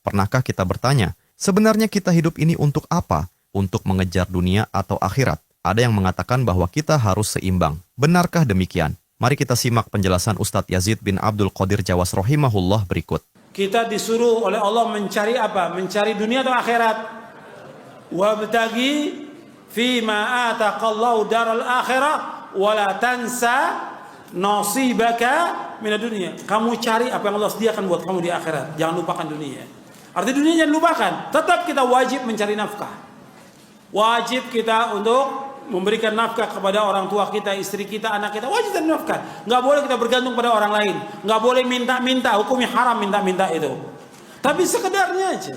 Pernahkah kita bertanya, sebenarnya kita hidup ini untuk apa? Untuk mengejar dunia atau akhirat? Ada yang mengatakan bahwa kita harus seimbang. Benarkah demikian? Mari kita simak penjelasan Ustadz Yazid bin Abdul Qadir Jawas rahimahullah berikut. Kita disuruh oleh Allah mencari apa? Mencari dunia atau akhirat? Wabtagi fima ataqallahu daral akhirah wala tansa nasibaka minad dunia. Kamu cari apa yang Allah sediakan buat kamu di akhirat. Jangan lupakan dunia. Arti dunia jangan lupakan. Tetap kita wajib mencari nafkah. Wajib kita untuk memberikan nafkah kepada orang tua kita, istri kita, anak kita. Wajib dan nafkah. Nggak boleh kita bergantung pada orang lain. Nggak boleh minta-minta. Hukumnya haram minta-minta itu. Tapi sekedarnya aja.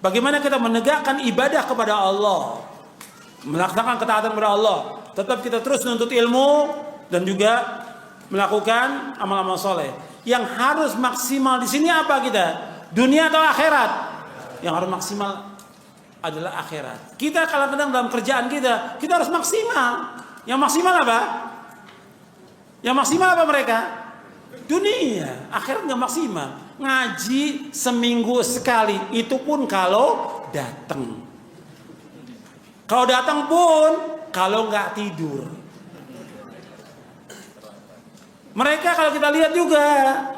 Bagaimana kita menegakkan ibadah kepada Allah, melaksanakan ketaatan kepada Allah. Tetap kita terus menuntut ilmu dan juga melakukan amal-amal soleh. Yang harus maksimal di sini apa kita? Dunia atau akhirat? Yang harus maksimal adalah akhirat. Kita kadang-kadang dalam kerjaan kita harus maksimal. Yang maksimal apa? Yang maksimal apa mereka? Dunia. Akhirat nggak maksimal. Ngaji seminggu sekali, itu pun kalau datang. Kalau datang pun kalau nggak tidur. Mereka kalau kita lihat juga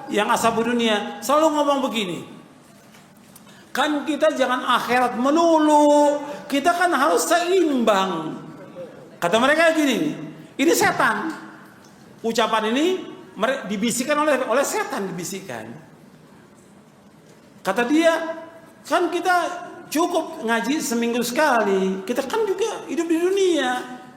yang ashabu dunia selalu ngomong begini. Kan kita jangan akhirat melulu, kita kan harus seimbang. Kata mereka gini, ini setan. Ucapan ini dibisikkan oleh setan, dibisikkan. Kata dia, kan kita cukup ngaji seminggu sekali. Kita kan juga hidup di dunia.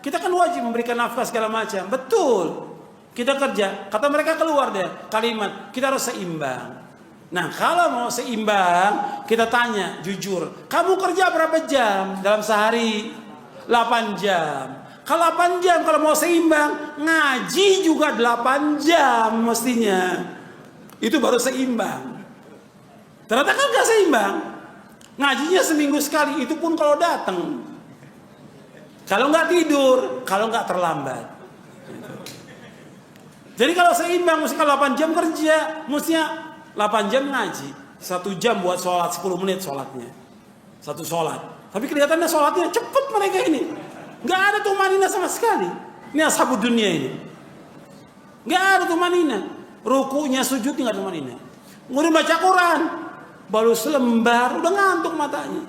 Kita kan wajib memberikan nafkah segala macam. Betul. Kita kerja. Kata mereka keluar deh kalimat, kita harus seimbang. Nah, kalau mau seimbang, kita tanya jujur, kamu kerja berapa jam dalam sehari? 8 jam. Kalau 8 jam, kalau mau seimbang, ngaji juga 8 jam mestinya. Itu baru seimbang. Ternyata kan gak seimbang. Ngajinya seminggu sekali, itu pun kalau datang. Kalau nggak tidur, kalau nggak terlambat. Jadi kalau seimbang, mesti kalau 8 jam kerja, mestinya 8 jam ngaji. 1 jam buat sholat, 10 menit sholatnya. Satu sholat. Tapi kelihatannya sholatnya cepet mereka ini. Nggak ada tumanina sama sekali. Ini ashabu dunia ini. Nggak ada tumanina. Rukunya, sujudnya nggak ada tumanina. Kemudian baca Quran. Baru selembar, udah ngantuk matanya.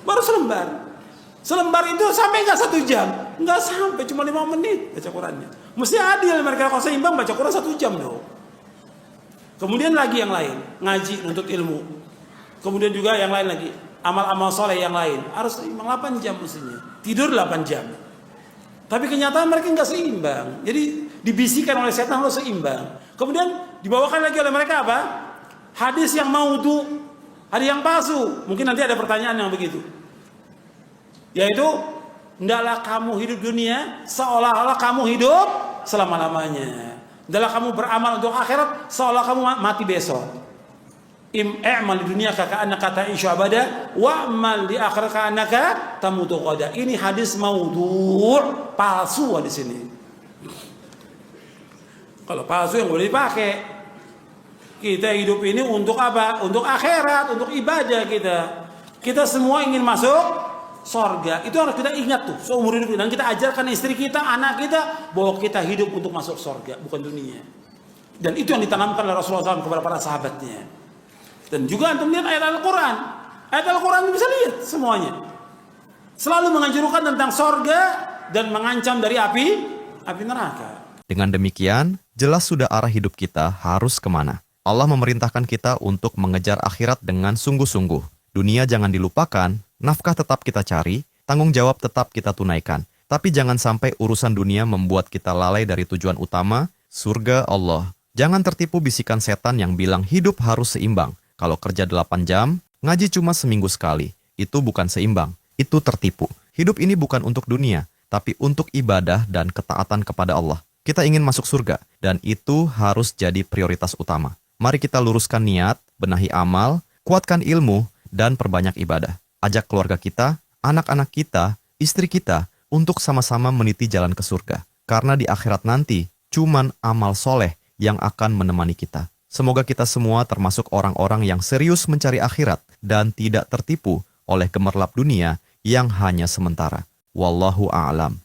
Baru selembar. Selembar itu sampai nggak 1 jam? Nggak sampai, cuma 5 menit baca Qurannya. Mesti adil mereka kalau seimbang baca Quran 1 jam dong. Kemudian lagi yang lain, ngaji, nuntut ilmu. Kemudian juga yang lain lagi, amal-amal soleh yang lain. Harus seimbang 8 jam mestinya. Tidur 8 jam. Tapi kenyataan mereka nggak seimbang. Jadi dibisikkan oleh setan harus seimbang. Kemudian dibawakan lagi oleh mereka apa? Hadis yang maudhu. Ada yang palsu. Mungkin nanti ada pertanyaan yang begitu. Yaitu, hendaklah kamu hidup dunia seolah-olah kamu hidup selama-lamanya. Hendaklah kamu beramal untuk akhirat seolah kamu mati besok. I'mal di dunia ka'annaka ta'ishu abada wa'mal di akhirat ka'annaka tamutu qada. Ini hadis maudhu', palsu di sini. Kalau palsu yang boleh dipakai. Kita hidup ini untuk apa? Untuk akhirat, untuk ibadah kita. Kita semua ingin masuk sorga. Itu harus kita ingat tuh seumur hidup kita. Dan kita ajarkan istri kita, anak kita, bahwa kita hidup untuk masuk sorga, bukan dunia. Dan itu yang ditanamkan oleh Rasulullah SAW kepada para sahabatnya. Dan juga antum lihat ayat Al-Quran. Ayat Al-Quran bisa lihat semuanya. Selalu menganjurkan tentang sorga dan mengancam dari api neraka. Dengan demikian, jelas sudah arah hidup kita harus kemana. Allah memerintahkan kita untuk mengejar akhirat dengan sungguh-sungguh. Dunia jangan dilupakan, nafkah tetap kita cari, tanggung jawab tetap kita tunaikan. Tapi jangan sampai urusan dunia membuat kita lalai dari tujuan utama, surga Allah. Jangan tertipu bisikan setan yang bilang hidup harus seimbang. Kalau kerja 8 jam, ngaji cuma seminggu sekali. Itu bukan seimbang, itu tertipu. Hidup ini bukan untuk dunia, tapi untuk ibadah dan ketaatan kepada Allah. Kita ingin masuk surga, dan itu harus jadi prioritas utama. Mari kita luruskan niat, benahi amal, kuatkan ilmu, dan perbanyak ibadah. Ajak keluarga kita, anak-anak kita, istri kita, untuk sama-sama meniti jalan ke surga. Karena di akhirat nanti, cuman amal soleh yang akan menemani kita. Semoga kita semua termasuk orang-orang yang serius mencari akhirat dan tidak tertipu oleh gemerlap dunia yang hanya sementara. Wallahu a'lam.